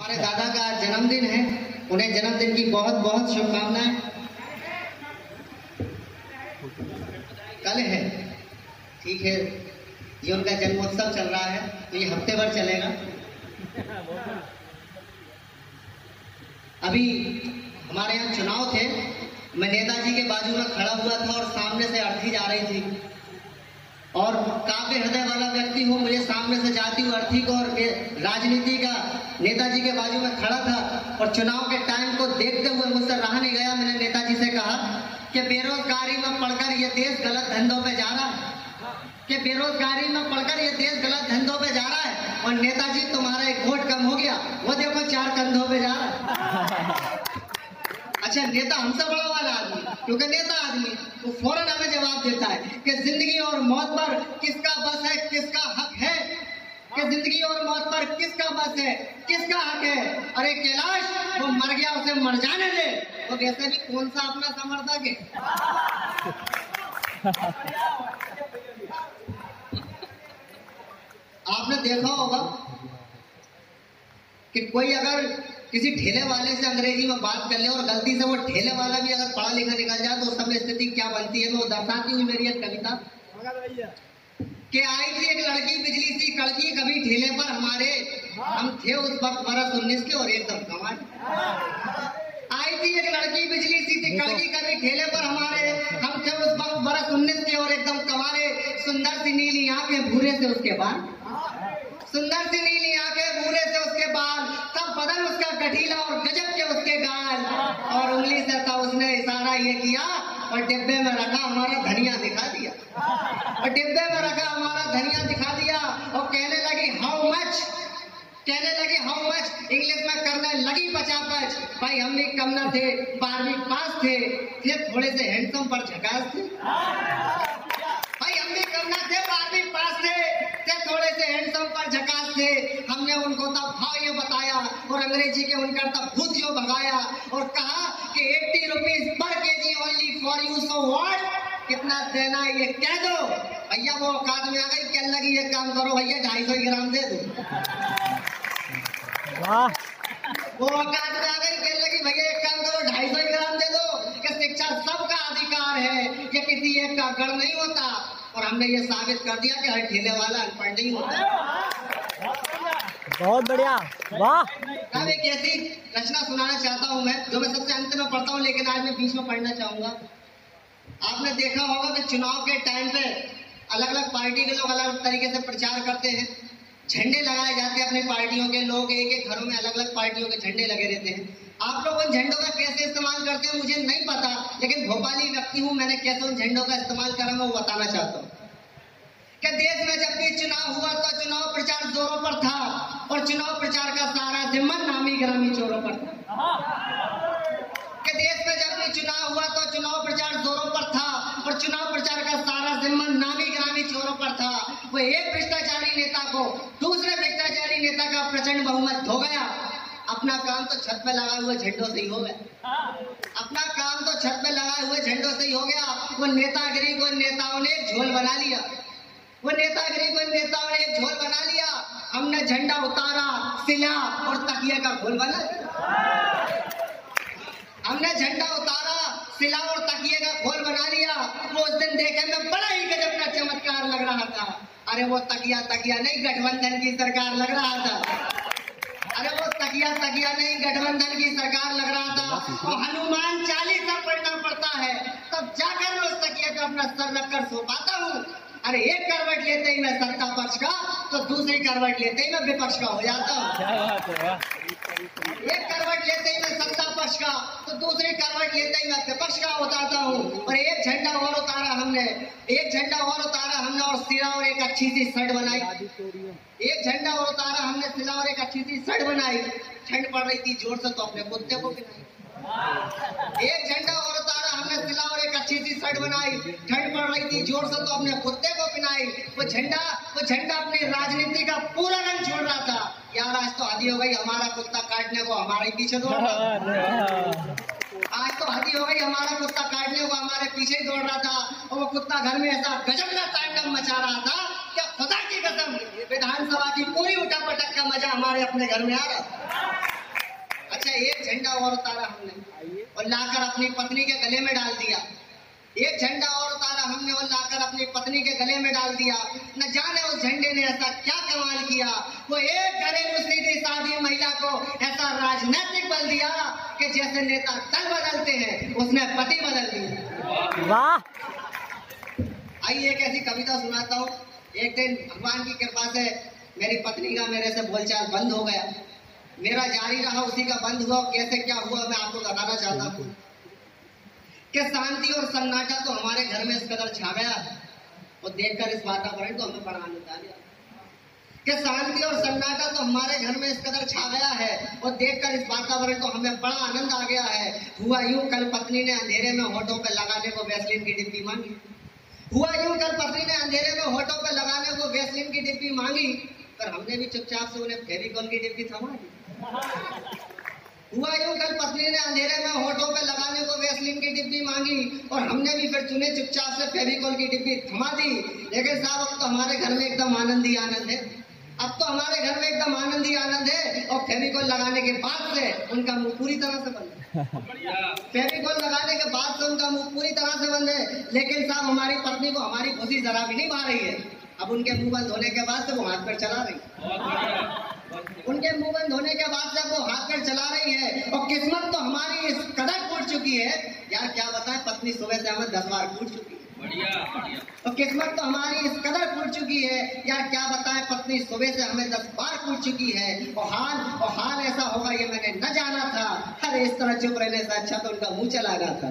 हमारे दादा का जन्मदिन है, उन्हें जन्मदिन की बहुत बहुत शुभकामनाएं। कल है, ठीक है, ये उनका जन्मोत्सव चल रहा है तो ये हफ्ते भर चलेगा। अभी हमारे यहाँ चुनाव थे, मैं नेताजी के बाजू में खड़ा हुआ था और सामने से अर्थी जा रही थी और काव्य हृदय वाला व्यक्ति हूँ, मुझे सामने से जाती हुई अर्थी को और राजनीति का नेताजी के बाजू में खड़ा था और चुनाव के टाइम को देखते हुए मुझसे रहा नहीं गया। मैंने नेताजी से कहा कि बेरोजगारी में पढ़कर ये देश गलत धंधों पे जा रहा है, कि बेरोजगारी में पढ़कर ये देश गलत धंधों पे जा रहा है और नेताजी तुम्हारा एक वोट कम हो गया, वो देखो 4 कंधों पे जा रहा है। अच्छा, नेता हमसे बड़ा वाला आदमी, क्योंकि नेता आदमी वो फौरन हमें जवाब देता है कि जिंदगी और मौत पर किसका बस है, किसका हक है, कि जिंदगी और मौत पर किसका बस है, किसका हक है। अरे कैलाश, वो मर गया, उसे मर जाने दे। तो वैसे भी कौन सा अपना समर्थक है? आपने देखा होगा कि कोई अगर किसी ठेले वाले से अंग्रेजी में बात कर ले और गलती से वो ठेले वाला भी अगर पढ़ा लिखा निकल जाए तो उस समय स्थिति क्या बनती है। मैं वो दर्शाती हुई मेरी एक कविता कि आई थी एक लड़की बिजली सी कड़की कभी ठेले पर हमारे, हम थे उस वक्त बरस 19 के और एकदम कमाल। आई थी एक लड़की बिजली सी थी कड़की कभी ठेले पर हमारे, हम थे उस वक्त बरस 19 के और एकदम कमाले। सुंदर सी नीली आंखें भूरे से उसके बाल, सुंदर सी नीली आंखें भूरे से उसके बाल, सब बदन उसका गठीला और गजब के उसके गाल। और उंगली से था उसने इशारा ये किया और डिब्बे में रखा हमारा धनिया दिखा दिया, और डिब्बे में रखा हमारा धनिया दिखा दिया और कहने लगी हाउ मच, कहने लगी हाउ मच, इंग्लिश में करने लगी पचापच। भाई हम भी कम न थे, 12वीं पास थे थोड़े से हैंडसम पर झकास थे। भाई हम भी कम न थे, 12वीं पास थे थोड़े से हैंडसम पर झकास थे। हमने उनको तब भाव ये बताया और अंग्रेजी के उनका तब भूत यो भगाया और कहा कि 80 rupees per KG only for you, so what, कितना देना है ये कह दो। भैया वो औकात में आ गई, क्या लगी एक काम करो भैया 250 ग्राम दे दो। वो औकात में आ गई, कहने लगी भैया एक काम करो 250 ग्राम दे दो कि शिक्षा सबका अधिकार है, ये किसी एक का गढ़ नहीं होता। और हमने ये साबित कर दिया कि हर ठेले वाला अनपढ़ नहीं होता। बहुत बढ़िया, वाह। अब एक ऐसी रचना सुनाना चाहता हूँ मैं, जो मैं सबसे अंत में पढ़ता हूँ लेकिन आज मैं बीच में पढ़ना चाहूंगा। आपने देखा होगा कि चुनाव के टाइम पे अलग अलग पार्टी के लोग अलग तरीके से प्रचार करते हैं, झंडे लगाए जाते हैं अपनी पार्टियों के, लोग एक एक घरों में अलग अलग पार्टियों के झंडे लगे रहते हैं। आप लोग उन झंडों का कैसे इस्तेमाल करते हैं मुझे नहीं पता, लेकिन भोपाली व्यक्ति हूं, मैंने कैसे उन झंडों का इस्तेमाल करा मैं वो बताना चाहता हूँ। कि देश में जब भी चुनाव हुआ तो चुनाव प्रचार जोरों पर था और चुनाव प्रचार का सारा जिम्मा नामी ग्रामी चोरों पर था। कि देश में जब भी चुनाव हुआ तो चुनाव प्रचार जोरों पर था और चुनाव प्रचार का सारा जिम्मा नामी ग्रामी चोरों पर था। वो एक भ्रष्टाचारी नेता को दूसरे भ्रष्टाचारी नेता का प्रचंड बहुमत हो गया। अपना काम तो छत पे लगाए हुए झंडों से ही हो गया, अपना काम तो छत पे लगाए हुए झंडों से ही हो गया। वो नेतागिरी को नेताओं ने एक झोल बना लिया, वो नेतागिरी को नेताओं ने एक झोल बना लिया। हमने झंडा उतारा, सिला और तकिया का घोल बना लिया। हमने झंडा उतारा, सिला और तकिए का घोल बना लिया। वो उस दिन देखे में बड़ा ही गजब का चमत्कार लग रहा था। अरे वो तकिया नहीं, गठबंधन की सरकार लग रहा था। अरे वो तकिया नहीं, गठबंधन की सरकार लग रहा था। वो हनुमान चालीसा पढ़ना पड़ता है तब जाकर मैं उस तकिया पे अपना सर रखकर सो पाता हूँ। अरे एक करवट लेते ही मैं सत्ता पक्ष का तो दूसरी करवट लेते ही मैं विपक्ष का हो जाता हूँ। एक करवट लेते ही मैं सत्ता पक्ष का तो दूसरी करवट लेते ही मैं विपक्ष का हो जाता हूँ। और एक झंडा और उतारा हमने, एक झंडा और उतारा हमने और सिरा और एक अच्छी सी शर्ट बनाई। एक झंडा और उतारा हमने, सिला और एक अच्छी सी शर्ट बनाई। ठंड पड़ रही थी जोर से तो अपने कुत्ते को पिलाई। एक झंडा और उतारा हमने, सिला और एक अच्छी सी शर्ट बनाई। ठंड पड़ रही थी जोर से तो अपने कुत्ते को पिलाई। वो झंडा अपनी राजनीति का पूरा रंग छोड़ रहा था। यार आज तो हदी हो गई, हमारा कुत्ता काटने को हमारे ही पीछे दौड़ रहा। आज तो हदी हो गई, हमारा कुत्ता काटने को हमारे पीछे ही दौड़ रहा था। और वो कुत्ता घर में ऐसा गजब का तांडव मचा रहा था कि खुदा की कसम विधानसभा की पूरी उठापटक का मजा हमारे अपने घर में आ रहा था। से एक झंडा और उतारा हमने और लाकर अपनी पत्नी के गले में डाल दिया। एक झंडा और उतारा हमने और लाकर अपनी पत्नी के गले में डाल दिया। न जाने उस झंडे ने ऐसा क्या कमाल किया, वो एक घरेलू सीधी सादी महिला को ऐसा राजनीतिक बल दिया कि जैसे नेता दल बदलते हैं उसने पति बदल दिया। वाह। आइए एक ऐसी कविता सुनाता हूँ। एक दिन भगवान की कृपा से मेरी पत्नी का मेरे से बोलचाल बंद हो गया, मेरा जारी रहा, उसी का बंद हुआ। कैसे क्या हुआ मैं आपको बताना चाहता हूँ कि शांति और सन्नाटा तो हमारे घर में इस कदर छा गया और देखकर इस वातावरण को हमें बड़ा आनंद आ गया कि शांति और सन्नाटा तो हमारे घर में इस कदर छा गया है और देखकर इस वातावरण को हमें बड़ा आनंद आ गया है। हुआ यूं, कल पत्नी ने अंधेरे में होठों पर लगाने को वैसलीन की डिब्बी मांगी। हुआ यूं, कल पत्नी ने अंधेरे में होठों पर लगाने को वैसलीन की डिब्बी मांगी, पर हमने भी चुपचाप से उन्हें फेविकॉल की डिब्बी थमा दी। हुआ यूं, कल पत्नी ने अंधेरे में होठों पे लगाने को वैसलीन की डिब्बी मांगी और हमने भी फिर चुने चुपचाप से फेविकॉल की डिब्बी थमा दी। लेकिन साहब अब तो हमारे घर में एकदम आनंद ही आनंद है। अब तो हमारे घर में एकदम आनंद ही आनंद है और फेविकॉल लगाने के बाद से उनका मुंह पूरी तरह से बंद है। फेविकॉल लगाने के बाद से उनका मुंह पूरी तरह से बंद है। लेकिन साहब हमारी पत्नी को हमारी खुशी जरा भी नहीं भा रही है। अब उनके मुंह बंद होने के बाद से वो हाथ पैर चला रही। उनके मुंह बंद होने के बाद जब वो हाथ पैर चला रही है और किस्मत तो हमारी इस कदर फूट चुकी है यार, क्या बताएं, पत्नी सुबह से हमें 10 बार फूट चुकी है। तो किस्मत तो हमारी इस कदर फूट चुकी है यार, क्या बताएं, पत्नी सुबह से हमें 10 बार फूट चुकी है। और हाल ऐसा होगा ये मैंने न जाना था। अरे इस तरह चुप रहने से अच्छा तो उनका मुंह चला गया था।